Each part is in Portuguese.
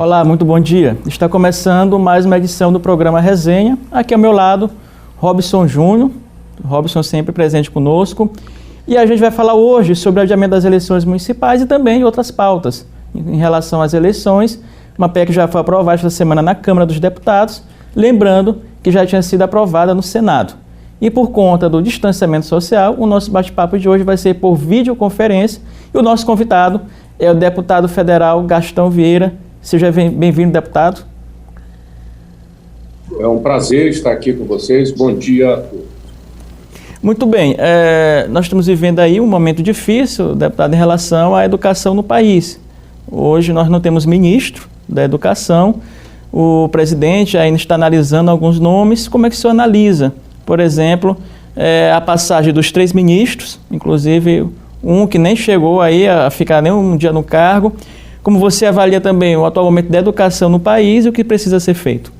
Olá, muito bom dia. Está começando mais uma edição do programa Resenha. Aqui ao meu lado, Robson Júnior. Robson sempre presente conosco. E a gente vai falar hoje sobre o adiamento das eleições municipais e também outras pautas em relação às eleições. Uma PEC já foi aprovada esta semana na Câmara dos Deputados, lembrando que já tinha sido aprovada no Senado. E por conta do distanciamento social, o nosso bate-papo de hoje vai ser por videoconferência e o nosso convidado é o deputado federal Gastão Vieira. Seja bem-vindo, deputado. É um prazer estar aqui com vocês. Bom dia a todos. Muito bem. Nós estamos vivendo aí um momento difícil, deputado, em relação à educação no país. Hoje nós não temos ministro da educação. O presidente ainda está analisando alguns nomes. Como é que o senhor analisa, por exemplo, a passagem dos 3 ministros, inclusive um que nem chegou aí a ficar nem um dia no cargo? Como você avalia também o atual momento da educação no país e o que precisa ser feito?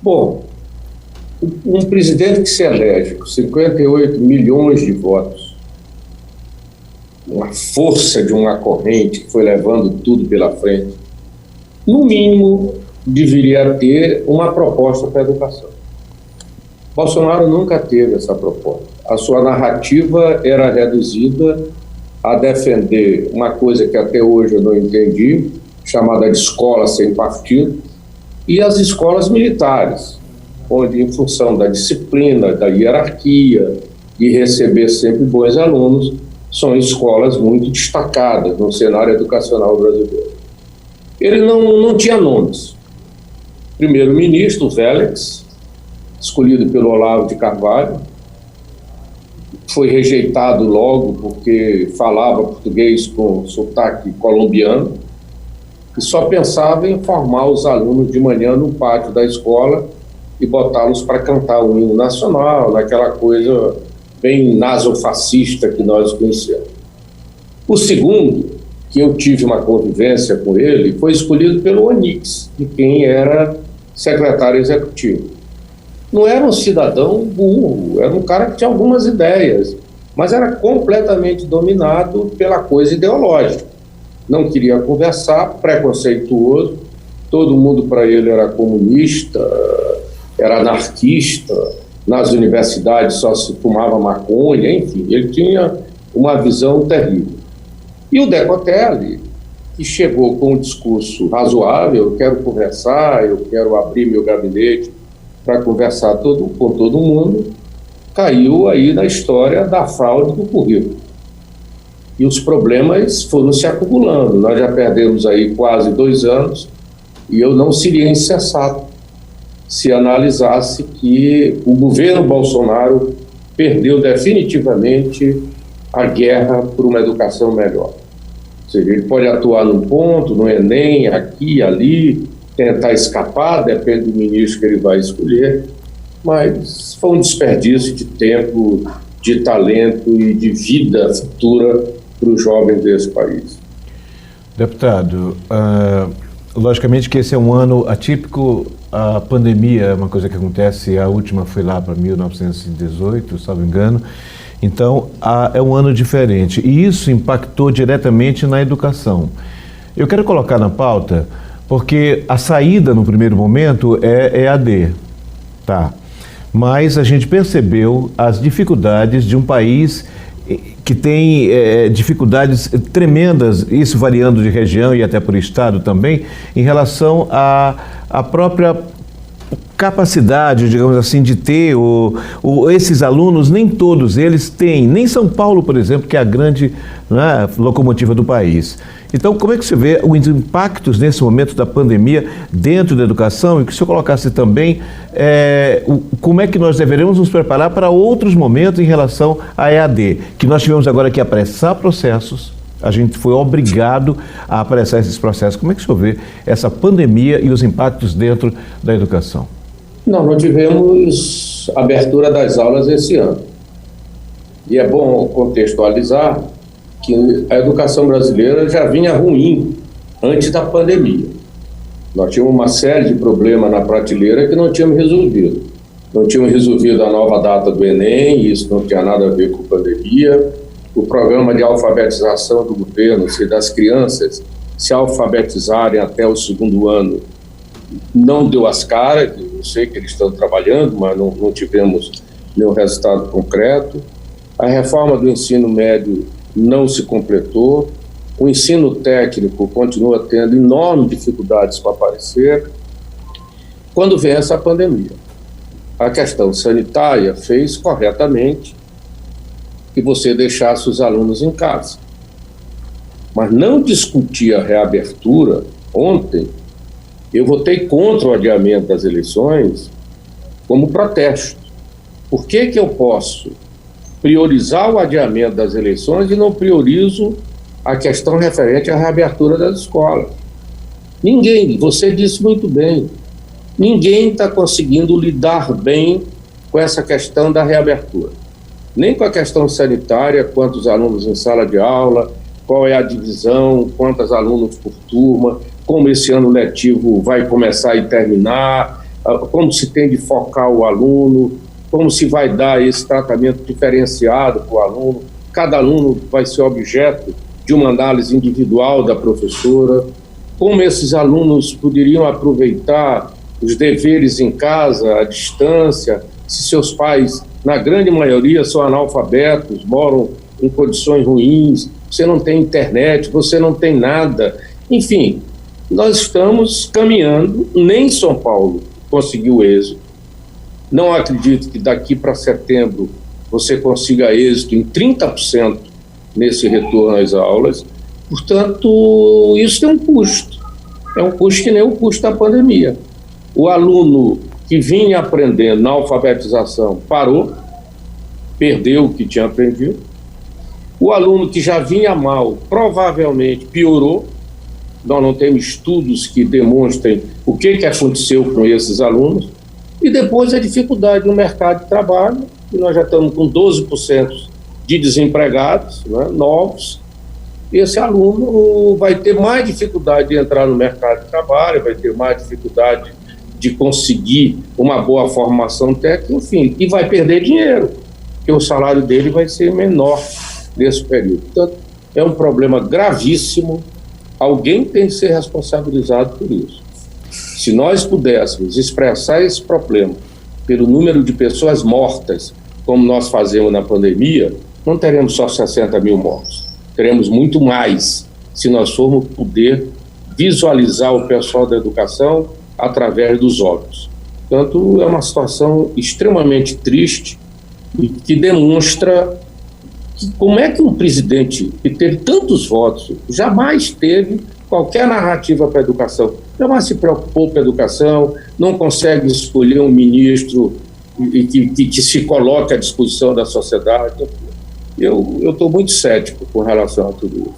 Bom, um presidente que se elege com 58 milhões de votos, uma força de uma corrente que foi levando tudo pela frente, no mínimo deveria ter uma proposta para a educação. Bolsonaro nunca teve essa proposta. A sua narrativa era reduzida a defender uma coisa que até hoje eu não entendi, chamada de escola sem partido, e as escolas militares, onde, em função da disciplina, da hierarquia, de receber sempre bons alunos, são escolas muito destacadas no cenário educacional brasileiro. Ele não tinha nomes. Primeiro-ministro, Félix, escolhido pelo Olavo de Carvalho, foi rejeitado logo porque falava português com sotaque colombiano e só pensava em formar os alunos de manhã no pátio da escola e botá-los para cantar o hino nacional, naquela coisa bem nasofascista que nós conhecemos. O segundo, que eu tive uma convivência com ele, foi escolhido pelo Onix, de quem era secretário executivo. Não era um cidadão burro, era um cara que tinha algumas ideias, mas era completamente dominado pela coisa ideológica. Não queria conversar, preconceituoso, todo mundo para ele era comunista, era anarquista, nas universidades só se fumava maconha, enfim, ele tinha uma visão terrível. E o Decotelli, que chegou com um discurso razoável, eu quero conversar, eu quero abrir meu gabinete para conversar com todo mundo, caiu aí na história da fraude do currículo. E os problemas foram se acumulando. Nós já perdemos aí quase 2 anos e eu não seria insensato se analisasse que o governo Bolsonaro perdeu definitivamente a guerra por uma educação melhor. Ou seja, ele pode atuar num ponto, no Enem, aqui, ali, tentar escapar, depende do ministro que ele vai escolher, mas foi um desperdício de tempo, de talento e de vida futura para os jovens desse país. Deputado, logicamente que esse é um ano atípico, a pandemia é uma coisa que acontece, a última foi lá para 1918, se não me engano, então é um ano diferente e isso impactou diretamente na educação. Eu quero colocar na pauta porque a saída no primeiro momento é EAD, tá? Mas a gente percebeu as dificuldades de um país que tem dificuldades tremendas, isso variando de região e até por estado também, em relação à própria capacidade, digamos assim, de ter esses alunos, nem todos eles têm, nem São Paulo, por exemplo, que é a grande, né, locomotiva do país. Então, como é que você vê os impactos nesse momento da pandemia dentro da educação e que o senhor colocasse também como é que nós deveremos nos preparar para outros momentos em relação à EAD, que nós tivemos agora que apressar processos, a gente foi obrigado a apressar esses processos. Como é que o senhor vê essa pandemia e os impactos dentro da educação? Não tivemos abertura das aulas esse ano. E é bom contextualizar que a educação brasileira já vinha ruim antes da pandemia. Nós tínhamos uma série de problemas na prateleira que não tínhamos resolvido. Não tínhamos resolvido a nova data do Enem, isso não tinha nada a ver com a pandemia. O programa de alfabetização do governo, das crianças, se alfabetizarem até o 2º ano, não deu as caras. Eu sei que eles estão trabalhando, mas não tivemos nenhum resultado concreto. A reforma do ensino médio não se completou. O ensino técnico continua tendo enormes dificuldades para aparecer. Quando vem essa pandemia, a questão sanitária fez corretamente que você deixasse os alunos em casa. Mas não discutir a reabertura. Ontem, eu votei contra o adiamento das eleições como protesto. Por que eu posso priorizar o adiamento das eleições e não priorizo a questão referente à reabertura das escolas? Ninguém, você disse muito bem, ninguém está conseguindo lidar bem com essa questão da reabertura. Nem com a questão sanitária, quantos alunos em sala de aula, qual é a divisão, quantos alunos por turma, como esse ano letivo vai começar e terminar, como se tem de focar o aluno, como se vai dar esse tratamento diferenciado para o aluno. Cada aluno vai ser objeto de uma análise individual da professora, como esses alunos poderiam aproveitar os deveres em casa, à distância, se seus pais, na grande maioria, são analfabetos, moram em condições ruins, você não tem internet, você não tem nada. Enfim, nós estamos caminhando, nem São Paulo conseguiu êxito. Não acredito que daqui para setembro você consiga êxito em 30% nesse retorno às aulas. Portanto, isso tem um custo. É um custo que nem o custo da pandemia. O aluno que vinha aprendendo na alfabetização parou, perdeu o que tinha aprendido. O aluno que já vinha mal provavelmente piorou. Nós não temos estudos que demonstrem o que aconteceu com esses alunos. E depois a dificuldade no mercado de trabalho, e nós já estamos com 12% de desempregados, né, novos. Esse aluno vai ter mais dificuldade de entrar no mercado de trabalho, vai ter mais dificuldade de conseguir uma boa formação técnica, enfim, e vai perder dinheiro, porque o salário dele vai ser menor nesse período. Portanto, é um problema gravíssimo. Alguém tem que ser responsabilizado por isso. Se nós pudéssemos expressar esse problema pelo número de pessoas mortas, como nós fazemos na pandemia, não teremos só 60 mil mortos. Teremos muito mais, se nós formos poder visualizar o pessoal da educação através dos óbitos. Portanto, é uma situação extremamente triste e que demonstra como é que um presidente que teve tantos votos jamais teve qualquer narrativa para a educação, jamais se preocupou com a educação, não consegue escolher um ministro que se coloque à disposição da sociedade. Eu estou muito cético com relação a tudo isso.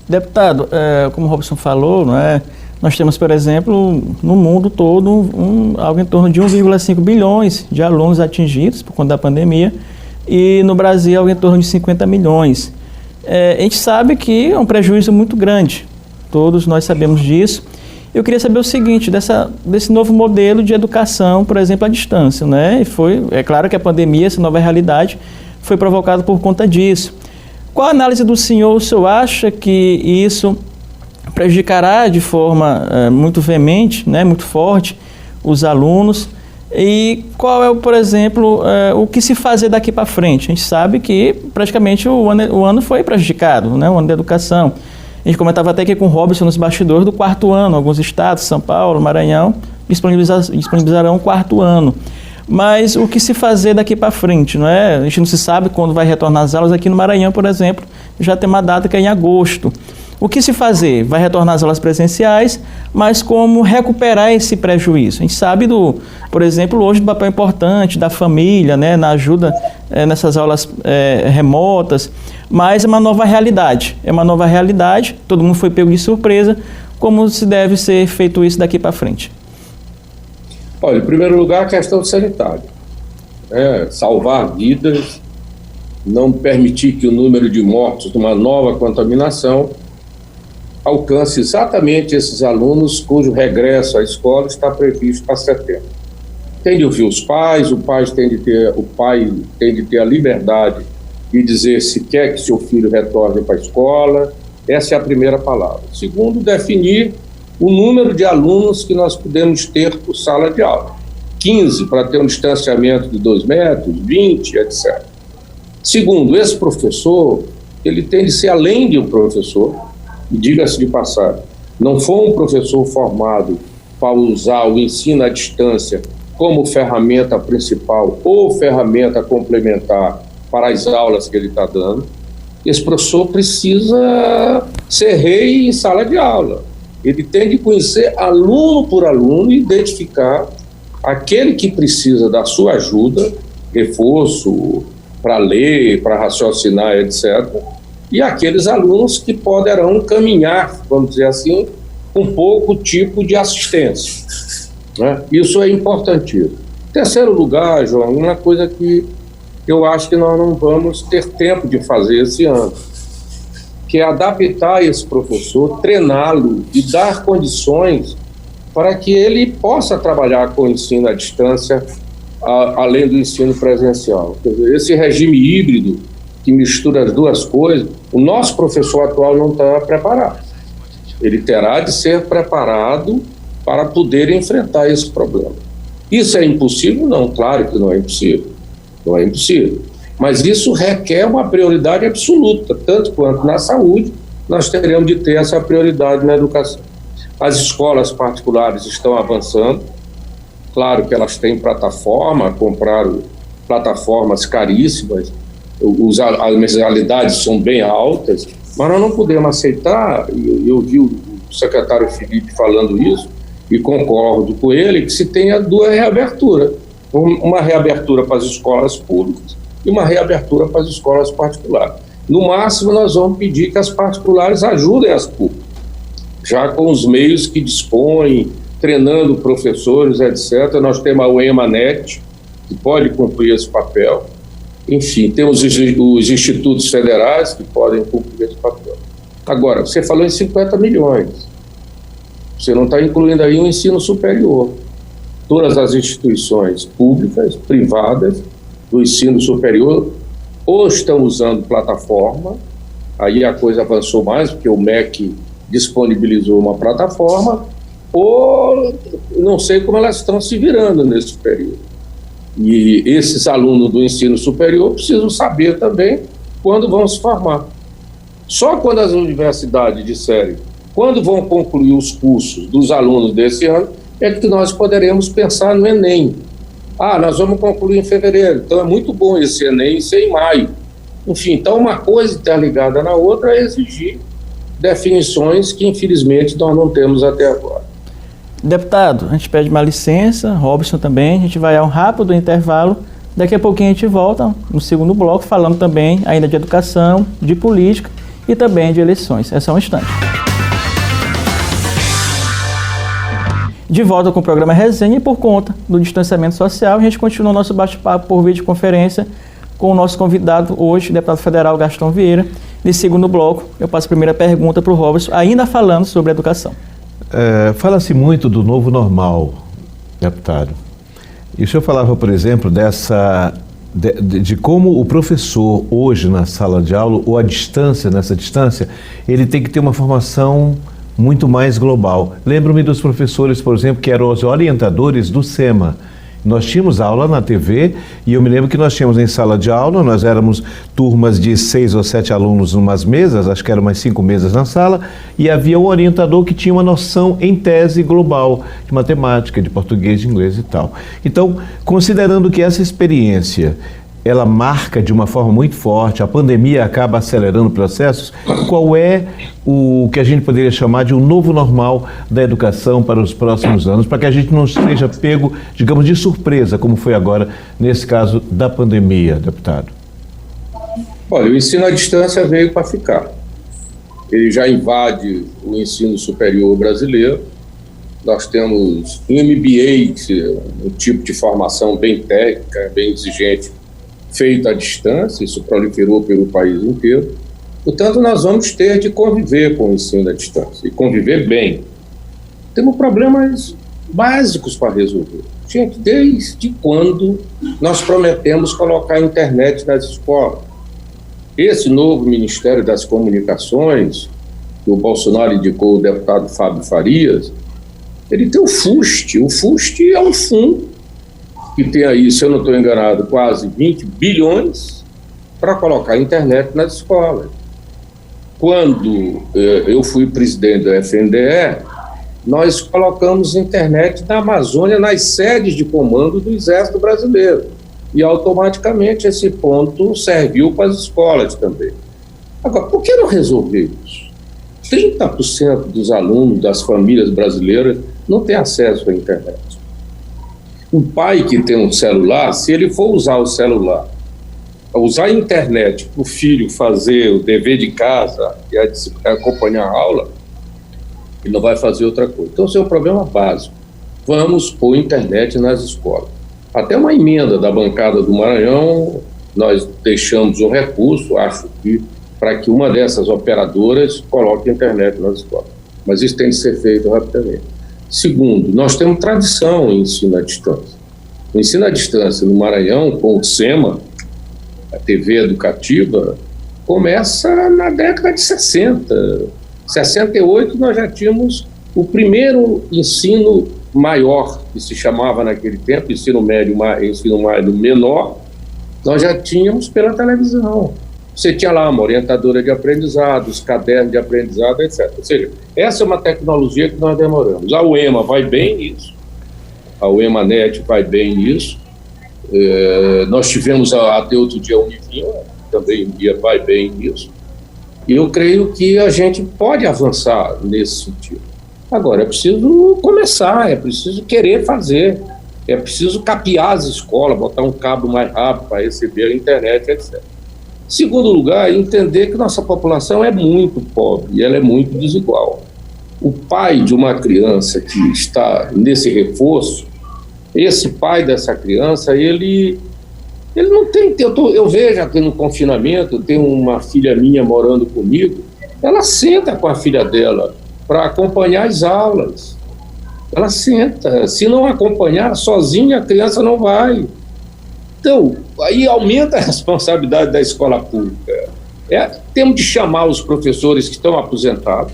Deputado, como o Robson falou, não é, nós temos, por exemplo, no mundo todo, algo em torno de 1,5 bilhões de alunos atingidos por conta da pandemia, e no Brasil algo em torno de 50 milhões. A gente sabe que é um prejuízo muito grande, todos nós sabemos disso. Eu queria saber o seguinte, desse novo modelo de educação, por exemplo, à distância, né? É claro que a pandemia, essa nova realidade, foi provocada por conta disso. Qual a análise do senhor? O senhor acha que isso prejudicará de forma muito veemente, né, muito forte, os alunos? E qual é, por exemplo, o que se fazer daqui para frente? A gente sabe que praticamente o ano foi prejudicado, né, o ano da educação. A gente comentava até aqui com o Robson nos bastidores do 4º ano. Alguns estados, São Paulo, Maranhão, disponibilizarão o 4º ano. Mas o que se fazer daqui para frente, não é? A gente não se sabe quando vai retornar as aulas. Aqui no Maranhão, por exemplo, já tem uma data que é em agosto. O que se fazer? Vai retornar as aulas presenciais, mas como recuperar esse prejuízo? A gente sabe, por exemplo, hoje do papel importante da família, né, na ajuda nessas aulas remotas, mas é uma nova realidade. É uma nova realidade, todo mundo foi pego de surpresa. Como se deve ser feito isso daqui para frente? Olha, em primeiro lugar, a questão sanitária. Salvar vidas, não permitir que o número de mortos de uma nova contaminação alcance exatamente esses alunos cujo regresso à escola está previsto para setembro. Tem de ouvir os pais, o pai tem de ter a liberdade de dizer se quer que seu filho retorne para a escola, Essa é a primeira palavra. Segundo, definir o número de alunos que nós podemos ter por sala de aula. 15 para ter um distanciamento de 2 metros, 20, etc. Segundo, esse professor, ele tem de ser além de um professor, e diga-se de passagem, não for um professor formado para usar o ensino à distância como ferramenta principal ou ferramenta complementar para as aulas que ele está dando, esse professor precisa ser rei em sala de aula. Ele tem de conhecer aluno por aluno e identificar aquele que precisa da sua ajuda, reforço para ler, para raciocinar, etc., e aqueles alunos que poderão caminhar, vamos dizer assim, com pouco tipo de assistência, né? Isso é importantíssimo. Terceiro lugar, João, uma coisa que eu acho que nós não vamos ter tempo de fazer esse ano, que é adaptar esse professor, treiná-lo e dar condições para que ele possa trabalhar com o ensino à distância, além do ensino presencial. Quer dizer, esse regime híbrido que mistura as duas coisas, o nosso professor atual não está preparado. Ele terá de ser preparado para poder enfrentar esse problema. Isso é impossível? Não, claro que não é impossível. Não é impossível. Mas isso requer uma prioridade absoluta, tanto quanto na saúde, nós teremos de ter essa prioridade na educação. As escolas particulares estão avançando, claro que elas têm plataforma, compraram plataformas caríssimas, as mensalidades são bem altas, mas nós não podemos aceitar, e eu vi o secretário Felipe falando isso, e concordo com ele, que se tenha duas reaberturas, uma reabertura para as escolas públicas e uma reabertura para as escolas particulares. No máximo, nós vamos pedir que as particulares ajudem as públicas, já com os meios que dispõem, treinando professores, etc. Nós temos a UEMANET, que pode cumprir esse papel. Enfim, temos os institutos federais que podem cumprir esse papel. Agora, você falou em 50 milhões. Você não está incluindo aí o ensino superior. Todas as instituições públicas, privadas, do ensino superior, ou estão usando plataforma, aí a coisa avançou mais, porque o MEC disponibilizou uma plataforma, ou não sei como elas estão se virando nesse período. E esses alunos do ensino superior precisam saber também quando vão se formar. Só quando as universidades disserem quando vão concluir os cursos dos alunos desse ano, é que nós poderemos pensar no Enem. Nós vamos concluir em fevereiro, então é muito bom esse Enem ser em maio. Enfim, então uma coisa interligada na outra é exigir definições que, infelizmente, nós não temos até agora. Deputado, a gente pede uma licença, Robson também, a gente vai a um rápido intervalo, daqui a pouquinho a gente volta no segundo bloco, falando também ainda de educação, de política e também de eleições. É só um instante. De volta com o programa Resenha, e por conta do distanciamento social, a gente continua o nosso bate-papo por videoconferência com o nosso convidado hoje, deputado federal Gastão Vieira. Nesse segundo bloco, eu passo a primeira pergunta para o Robson, ainda falando sobre educação. Fala-se muito do novo normal, deputado. E o senhor falava, por exemplo, de como o professor hoje na sala de aula, ou à distância, nessa distância, ele tem que ter uma formação muito mais global. Lembro-me dos professores, por exemplo, que eram os orientadores do SEMA. Nós tínhamos aula na TV e eu me lembro que nós tínhamos em sala de aula, nós éramos turmas de 6 ou 7 alunos em umas mesas, acho que eram umas 5 mesas na sala, e havia um orientador que tinha uma noção em tese global, de matemática, de português, de inglês e tal. Então, considerando que essa experiência, ela marca de uma forma muito forte, a pandemia acaba acelerando processos, qual é o que a gente poderia chamar de um novo normal da educação para os próximos anos, para que a gente não seja pego, digamos, de surpresa, como foi agora nesse caso da pandemia, deputado? Olha, o ensino à distância veio para ficar. Ele já invade o ensino superior brasileiro. Nós temos um MBA, um tipo de formação bem técnica, bem exigente, feito à distância, isso proliferou pelo país inteiro. Portanto, nós vamos ter de conviver com o ensino à distância, e conviver bem. Temos problemas básicos para resolver. Gente, desde quando nós prometemos colocar a internet nas escolas? Esse novo Ministério das Comunicações o Bolsonaro indicou o deputado Fábio Farias, ele tem o FUST. O FUST é um fundo que tem aí, se eu não estou enganado, quase 20 bilhões para colocar a internet nas escolas. Quando eu fui presidente do FNDE, nós colocamos internet na Amazônia, nas sedes de comando do Exército Brasileiro. E automaticamente esse ponto serviu para as escolas também. Agora, por que não resolver isso? 30% dos alunos das famílias brasileiras não têm acesso à internet. O pai que tem um celular, se ele for usar o celular, usar a internet para o filho fazer o dever de casa e acompanhar a aula, ele não vai fazer outra coisa. Então, esse é o problema básico. Vamos pôr internet nas escolas. Até uma emenda da bancada do Maranhão, nós deixamos um recurso, acho que, para que uma dessas operadoras coloque a internet nas escolas. Mas isso tem de ser feito rapidamente. Segundo, nós temos tradição em ensino à distância. O ensino à distância no Maranhão, com o SEMA, a TV educativa, começa na década de 60. 68 nós já tínhamos o primeiro ensino maior, que se chamava naquele tempo, ensino médio menor, nós já tínhamos pela televisão. Você tinha lá uma orientadora de aprendizado, os cadernos de aprendizado, etc. Ou seja, essa é uma tecnologia que nós demoramos. A UEMA vai bem nisso, a UEMA-NET vai bem nisso. Nós tivemos até outro dia a Univinha, também vai bem nisso. E eu creio que a gente pode avançar nesse sentido. Agora, é preciso começar, é preciso querer fazer, é preciso capear as escolas, botar um cabo mais rápido para receber a internet, etc. Segundo lugar, entender que nossa população é muito pobre e ela é muito desigual. O pai de uma criança que está nesse reforço, esse pai dessa criança, ele não tem... Eu vejo aqui no confinamento, eu tenho uma filha minha morando comigo, ela senta com a filha dela para acompanhar as aulas. Ela senta. Se não acompanhar, sozinha a criança não vai. Então, aí aumenta a responsabilidade da escola pública. Temos de chamar os professores que estão aposentados.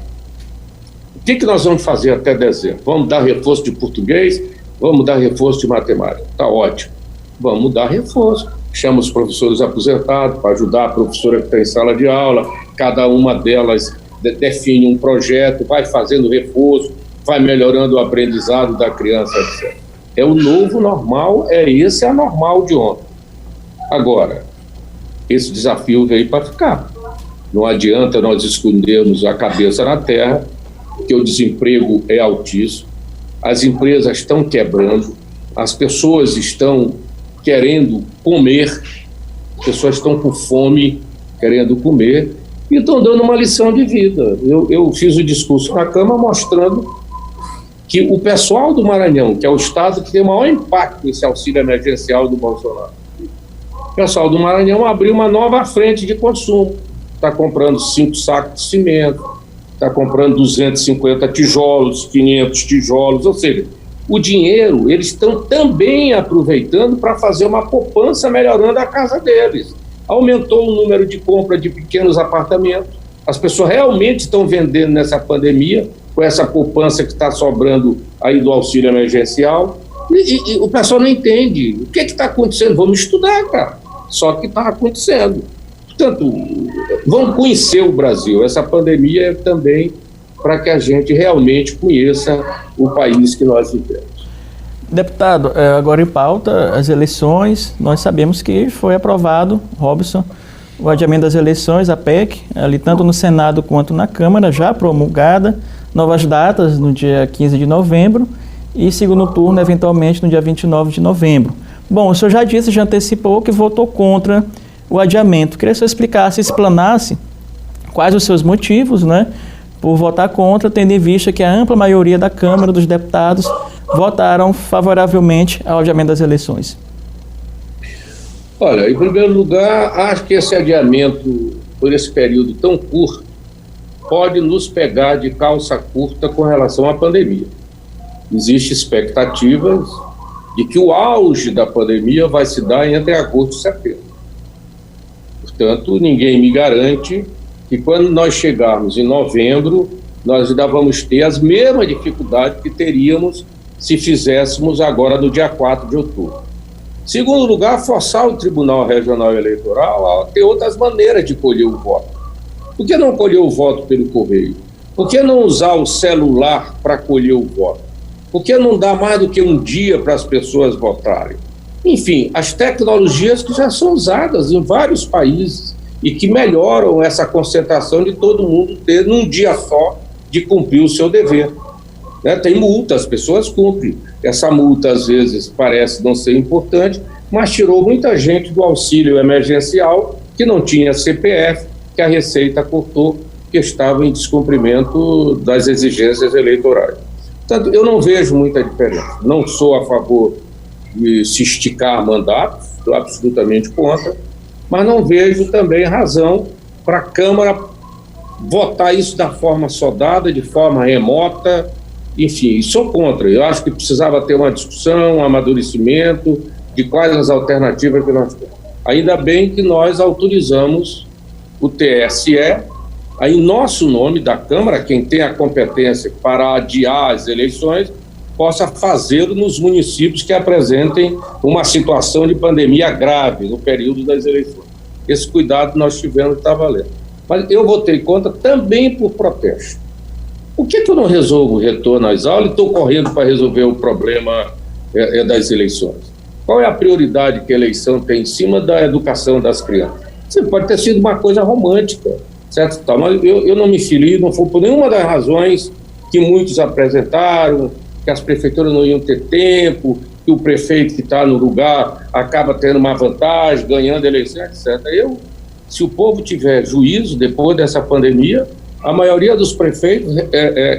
O que nós vamos fazer até dezembro? Vamos dar reforço de português? Vamos dar reforço de matemática? Está ótimo. Vamos dar reforço. Chama os professores aposentados para ajudar a professora que está em sala de aula. Cada uma delas define um projeto, vai fazendo reforço, vai melhorando o aprendizado da criança, etc. É o novo normal, esse é a normal de ontem. Agora, esse desafio veio para ficar. Não adianta nós escondermos a cabeça na terra, porque o desemprego é altíssimo, as empresas estão quebrando, as pessoas estão querendo comer, as pessoas estão com fome, querendo comer, e estão dando uma lição de vida. Eu fiz o discurso na Câmara mostrando que o pessoal do Maranhão, que é o estado que tem o maior impacto nesse auxílio emergencial do Bolsonaro, o pessoal do Maranhão abriu uma nova frente de consumo. Está comprando 5 sacos de cimento, está comprando 250 tijolos, 500 tijolos, ou seja, o dinheiro eles estão também aproveitando para fazer uma poupança melhorando a casa deles. Aumentou o número de compra de pequenos apartamentos, as pessoas realmente estão vendendo nessa pandemia, com essa poupança que está sobrando aí do auxílio emergencial, e o pessoal não entende. O que está acontecendo? Vamos estudar, cara. Só que está acontecendo. Portanto, vamos conhecer o Brasil. Essa pandemia é também para que a gente realmente conheça o país que nós vivemos. Deputado, agora em pauta, as eleições, nós sabemos que foi aprovado, Robson, o adiamento das eleições, a PEC, ali tanto no Senado quanto na Câmara, já promulgada, novas datas no dia 15 de novembro e segundo turno, eventualmente, no dia 29 de novembro. Bom, o senhor já disse, já antecipou que votou contra o adiamento. Queria que o senhor explicasse, explanasse quais os seus motivos, né, por votar contra, tendo em vista que a ampla maioria da Câmara dos Deputados votaram favoravelmente ao adiamento das eleições. Olha, em primeiro lugar, acho que esse adiamento, por esse período tão curto, pode nos pegar de calça curta com relação à pandemia. Existem expectativas de que o auge da pandemia vai se dar entre agosto e setembro. Portanto, ninguém me garante que quando nós chegarmos em novembro, nós ainda vamos ter as mesmas dificuldades que teríamos se fizéssemos agora no dia 4 de outubro. Segundo lugar, forçar o Tribunal Regional Eleitoral a ter outras maneiras de colher o voto. Por que não colher o voto pelo correio? Por que não usar o celular para colher o voto? Por que não dar mais do que um dia para as pessoas votarem? Enfim, as tecnologias que já são usadas em vários países e que melhoram essa concentração de todo mundo ter num dia só de cumprir o seu dever. Tem multa, as pessoas cumprem. Essa multa, às vezes, parece não ser importante, mas tirou muita gente do auxílio emergencial que não tinha CPF, que a Receita cortou, que estava em descumprimento das exigências eleitorais. Portanto, eu não vejo muita diferença. Não sou a favor de se esticar mandatos, estou absolutamente contra, mas não vejo também razão para a Câmara votar isso da forma sodada, de forma remota. Enfim, sou contra. Eu acho que precisava ter uma discussão, um amadurecimento de quais as alternativas que nós temos. Ainda bem que nós autorizamos o TSE, em nosso nome da Câmara, quem tem a competência para adiar as eleições, possa fazê-lo nos municípios que apresentem uma situação de pandemia grave no período das eleições. Esse cuidado nós tivemos e está valendo. Mas eu votei contra também por protesto. Por que eu não resolvo o retorno às aulas e estou correndo para resolver o problema das eleições? Qual é a prioridade que a eleição tem em cima da educação das crianças? Você pode ter sido uma coisa romântica, certo? Mas eu não me fili, não foi por nenhuma das razões que muitos apresentaram, que as prefeituras não iam ter tempo, que o prefeito que está no lugar acaba tendo uma vantagem, ganhando eleições, etc. Se o povo tiver juízo depois dessa pandemia, a maioria dos prefeitos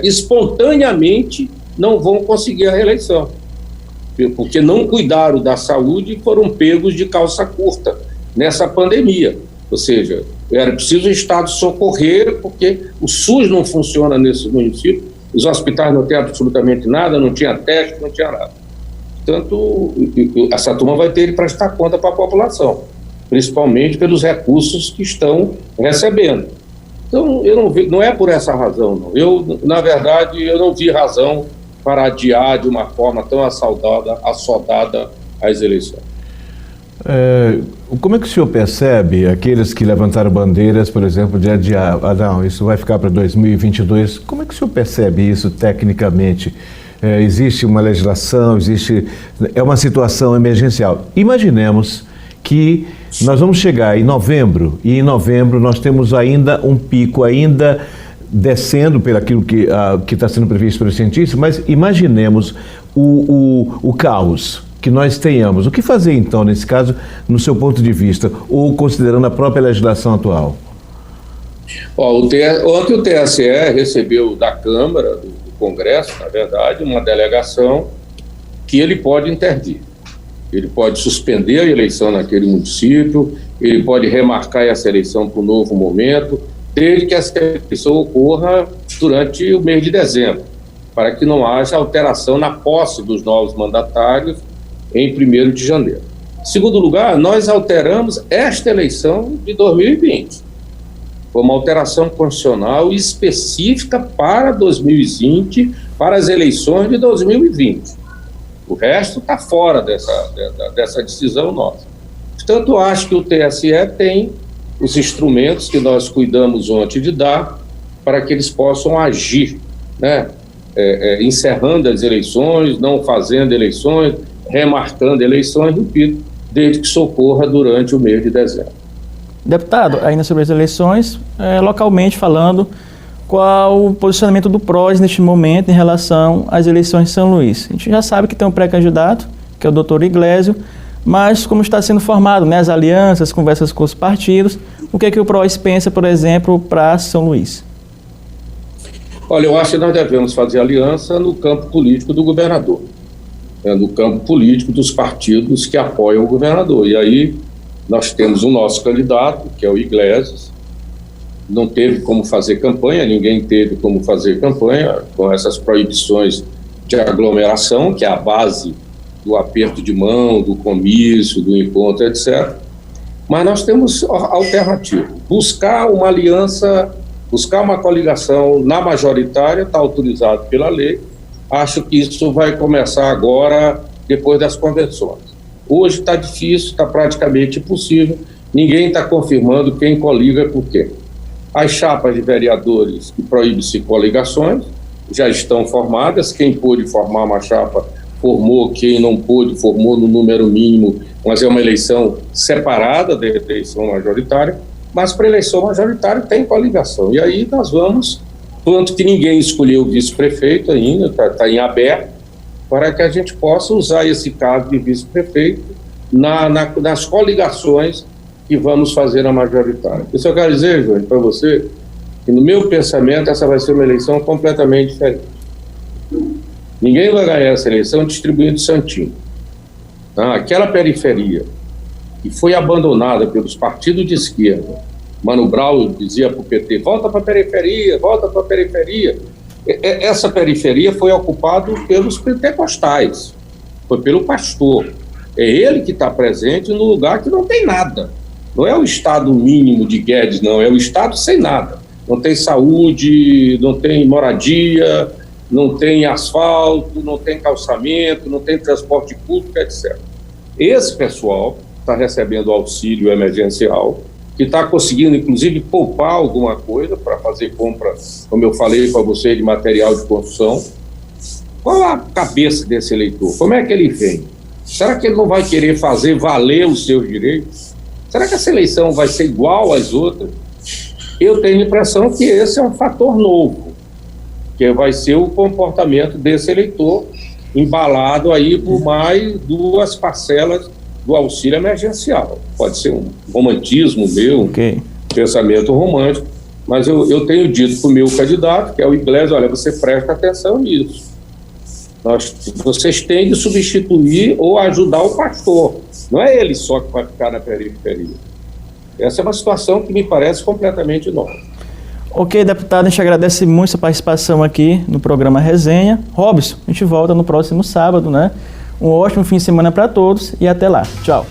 espontaneamente não vão conseguir a reeleição, porque não cuidaram da saúde e foram pegos de calça curta nessa pandemia. Ou seja, era preciso o Estado socorrer, porque o SUS não funciona nesse município, os hospitais não têm absolutamente nada, não tinha teste, não tinha nada. Portanto, essa turma vai ter que prestar conta para a população, principalmente pelos recursos que estão recebendo. Então, não é por essa razão, não. Na verdade, eu não vi razão para adiar de uma forma tão assodada as eleições. Como é que o senhor percebe aqueles que levantaram bandeiras, por exemplo, de adiar? Não, isso vai ficar para 2022. Como é que o senhor percebe isso tecnicamente? Existe uma legislação, é uma situação emergencial. Imaginemos que nós vamos chegar em novembro, e em novembro nós temos ainda um pico, ainda descendo pelo aquilo que está sendo previsto pelos cientistas, mas imaginemos o caos que nós tenhamos. O que fazer então, nesse caso, no seu ponto de vista, ou considerando a própria legislação atual? Ontem o TSE recebeu da Câmara, do Congresso, na verdade, uma delegação que ele pode intervir. Ele pode suspender a eleição naquele município, ele pode remarcar essa eleição para um novo momento, desde que essa eleição ocorra durante o mês de dezembro, para que não haja alteração na posse dos novos mandatários em 1º de janeiro. Em segundo lugar, nós alteramos esta eleição de 2020. Foi uma alteração constitucional específica para 2020, para as eleições de 2020. O resto está fora dessa decisão nossa. Portanto, acho que o TSE tem os instrumentos que nós cuidamos ontem de dar para que eles possam agir, né? Encerrando as eleições, não fazendo eleições, remarcando eleições, repito, desde que socorra durante o mês de dezembro. Deputado, ainda sobre as eleições, localmente falando, qual o posicionamento do PROS neste momento em relação às eleições de São Luís? A gente já sabe que tem um pré-candidato, que é o doutor Iglesio, mas como está sendo formado, né, as alianças, conversas com os partidos, o que é que o PROS pensa, por exemplo, para São Luís? Olha, eu acho que nós devemos fazer aliança no campo político do governador, no campo político dos partidos que apoiam o governador. E aí nós temos o nosso candidato, que é o Iglesias. Não teve como fazer campanha, ninguém teve como fazer campanha com essas proibições de aglomeração, que é a base do aperto de mão, do comício, do encontro, etc. Mas nós temos alternativa. Buscar uma aliança, buscar uma coligação na majoritária, está autorizado pela lei. Acho que isso vai começar agora, depois das convenções. Hoje está difícil, está praticamente impossível. Ninguém está confirmando quem coliga com quem. As chapas de vereadores que proíbem-se coligações já estão formadas. Quem pôde formar uma chapa formou, quem não pôde formou no número mínimo, mas é uma eleição separada da eleição majoritária. Mas para a eleição majoritária tem coligação. E aí nós vamos, tanto que ninguém escolheu o vice-prefeito ainda, está em aberto, para que a gente possa usar esse caso de vice-prefeito nas coligações que vamos fazer na majoritária. Isso eu quero dizer, João, para você, que no meu pensamento essa vai ser uma eleição completamente diferente. Ninguém vai ganhar essa eleição distribuindo santinho. Aquela periferia que foi abandonada pelos partidos de esquerda, Mano Brown dizia para o PT, volta para a periferia, volta para a periferia. Essa periferia foi ocupada pelos pentecostais, foi pelo pastor. É ele que está presente no lugar que não tem nada. Não é o estado mínimo de Guedes, não, é o estado sem nada. Não tem saúde, não tem moradia, não tem asfalto, não tem calçamento, não tem transporte público, etc. Esse pessoal está recebendo auxílio emergencial, que está conseguindo, inclusive, poupar alguma coisa para fazer compra, como eu falei para você, de material de construção. Qual a cabeça desse eleitor? Como é que ele vem? Será que ele não vai querer fazer valer os seus direitos? Será que essa eleição vai ser igual às outras? Eu tenho a impressão que esse é um fator novo, que vai ser o comportamento desse eleitor, embalado aí por mais 2 parcelas do auxílio emergencial. Pode ser um romantismo meu, pensamento romântico, mas eu tenho dito para o meu candidato, que é o Iglesias, olha, você presta atenção nisso. Vocês têm de substituir ou ajudar o pastor. Não é ele só que vai ficar na periferia. Essa é uma situação que me parece completamente nova. Ok, deputado, a gente agradece muito a participação aqui no programa Resenha. Robson, a gente volta no próximo sábado, né? Um ótimo fim de semana para todos e até lá. Tchau.